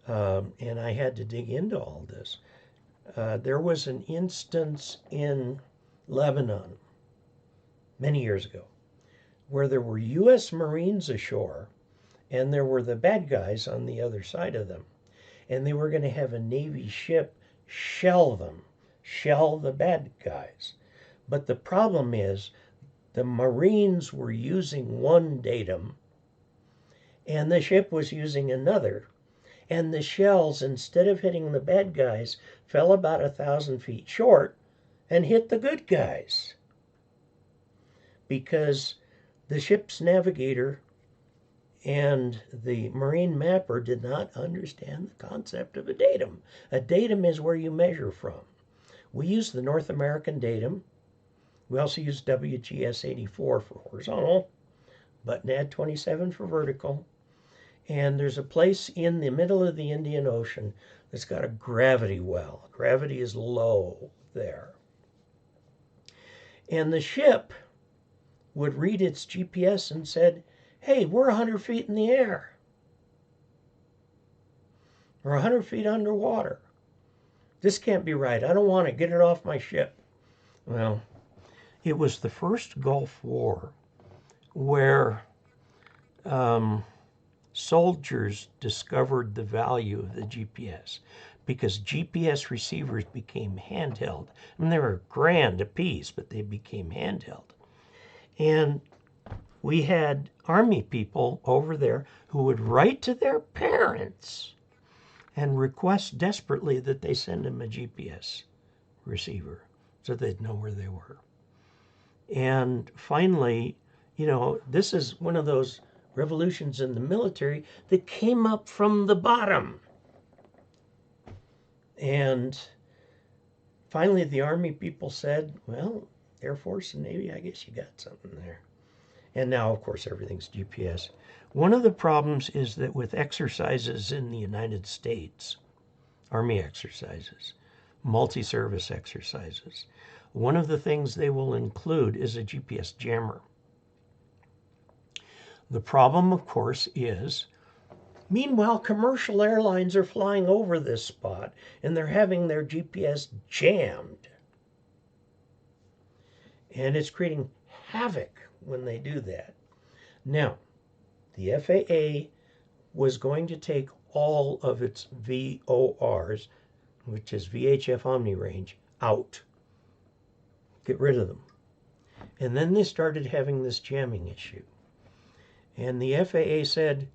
And I had to dig into all this. There was an instance in Lebanon many years ago where there were U.S. Marines ashore and there were the bad guys on the other side of them. And they were going to have a Navy ship shell the bad guys. But the problem is the Marines were using one datum and the ship was using another. And the shells, instead of hitting the bad guys, fell about 1,000 feet short and hit the good guys. Because the ship's navigator and the marine mapper did not understand the concept of a datum. A datum is where you measure from. We use the North American datum. We also use WGS 84 for horizontal, but NAD 27 for vertical. And there's a place in the middle of the Indian Ocean that's got a gravity well. Gravity is low there. And the ship would read its GPS and said, hey, we're 100 feet in the air. We're 100 feet underwater. This can't be right. I don't want it. Get it off my ship. Well, it was the first Gulf War where soldiers discovered the value of the GPS because GPS receivers became handheld. I mean, they were grand a piece, but they became handheld. And we had Army people over there who would write to their parents and request desperately that they send them a GPS receiver so they'd know where they were. And finally, you know, this is one of those revolutions in the military that came up from the bottom. And finally, the Army people said, well, Air Force and Navy, I guess you got something there. And now, of course, everything's GPS. One of the problems is that with exercises in the United States, Army exercises, multi-service exercises, one of the things they will include is a GPS jammer. The problem, of course, is, meanwhile, commercial airlines are flying over this spot and they're having their GPS jammed. And it's creating havoc when they do that. Now, the FAA was going to take all of its VORs, which is VHF Omni Range, out. Get rid of them. And then they started having this jamming issue. And the FAA said,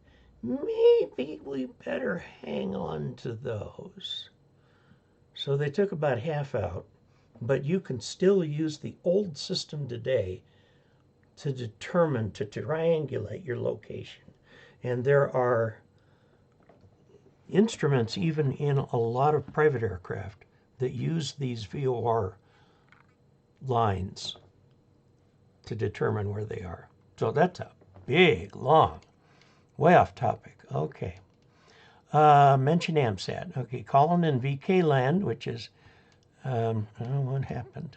maybe we better hang on to those. So they took about half out, but you can still use the old system today to determine, to triangulate your location. And there are instruments even in a lot of private aircraft that use these VOR lines to determine where they are. So that's a big, long, way off topic. Okay. Mention AMSAT. Okay, calling in VK land, which is, what happened?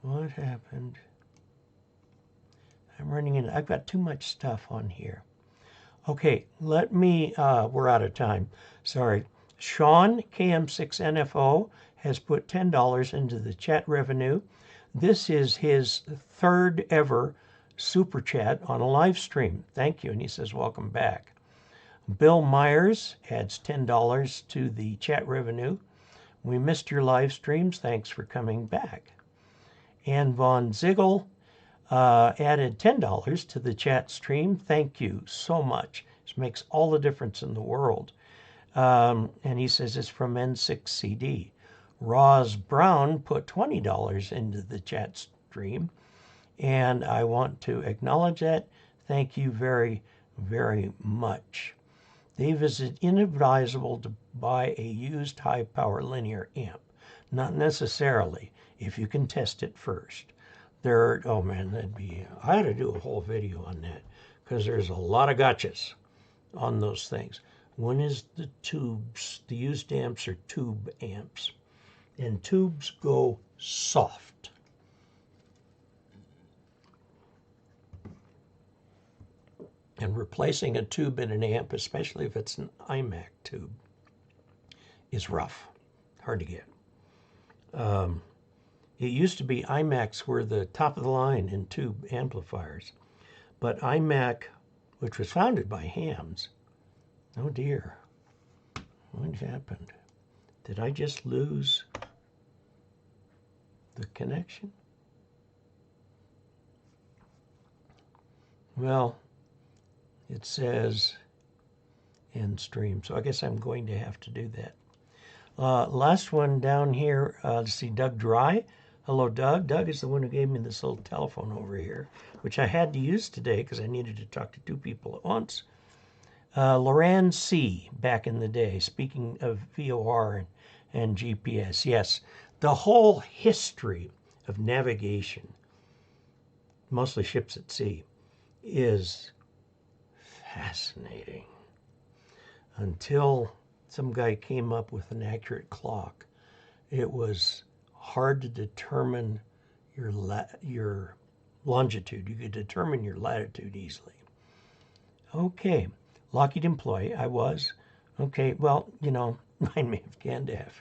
What happened? I'm running in. I've got too much stuff on here. Okay, let me, we're out of time. Sorry. Sean, KM6NFO, has put $10 into the chat revenue. This is his third ever super chat on a live stream. Thank you. And he says, welcome back. Bill Myers adds $10 to the chat revenue. We missed your live streams. Thanks for coming back. Ann Von Ziegel added $10 to the chat stream. Thank you so much. This makes all the difference in the world. And he says it's from N6CD. Roz Brown put $20 into the chat stream. And I want to acknowledge that. Thank you very, very much. Dave, is it inadvisable to buy a used high-power linear amp? Not necessarily, if you can test it first. Oh man, I had to do a whole video on that because there's a lot of gotchas on those things. One is the tubes. The used amps are tube amps, and tubes go soft. And replacing a tube in an amp, especially if it's an iMac tube, is rough, hard to get. It used to be iMacs were the top of the line in tube amplifiers, but iMac, which was founded by hams, oh dear, what happened? Did I just lose the connection? Well, it says end stream, so I guess I'm going to have to do that. Last one down here, let's see, Doug Dry, Hello, Doug. Doug is the one who gave me this little telephone over here, which I had to use today because I needed to talk to 2 people at once. Loran C., back in the day, speaking of VOR and GPS. Yes, the whole history of navigation, mostly ships at sea, is fascinating. Until some guy came up with an accurate clock, it was hard to determine your longitude. You could determine your latitude easily. Okay, Lockheed employee, I was. Okay, well, remind me of Gandalf.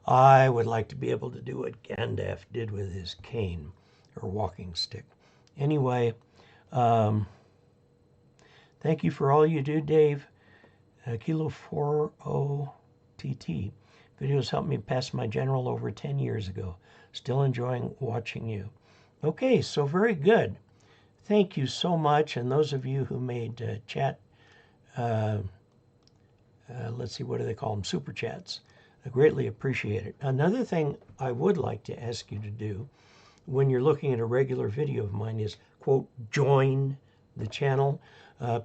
I would like to be able to do what Gandalf did with his cane or walking stick. Anyway, thank you for all you do, Dave. Kilo 40TT. Videos helped me pass my general over 10 years ago. Still enjoying watching you. Okay, so very good. Thank you so much. And those of you who made chat, let's see, what do they call them? Super chats. I greatly appreciate it. Another thing I would like to ask you to do when you're looking at a regular video of mine is, quote, join the channel.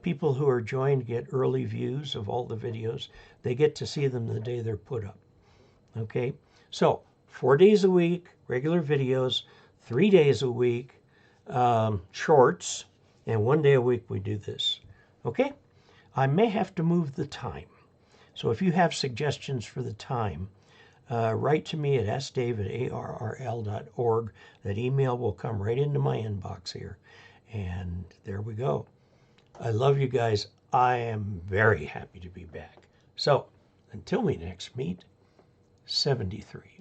People who are joined get early views of all the videos. They get to see them the day they're put up. Okay, so 4 days a week, regular videos, 3 days a week, shorts, and 1 day a week we do this. Okay, I may have to move the time. So if you have suggestions for the time, write to me at askdave@arrl.org. That email will come right into my inbox here. And there we go. I love you guys. I am very happy to be back. So until we next meet, 73.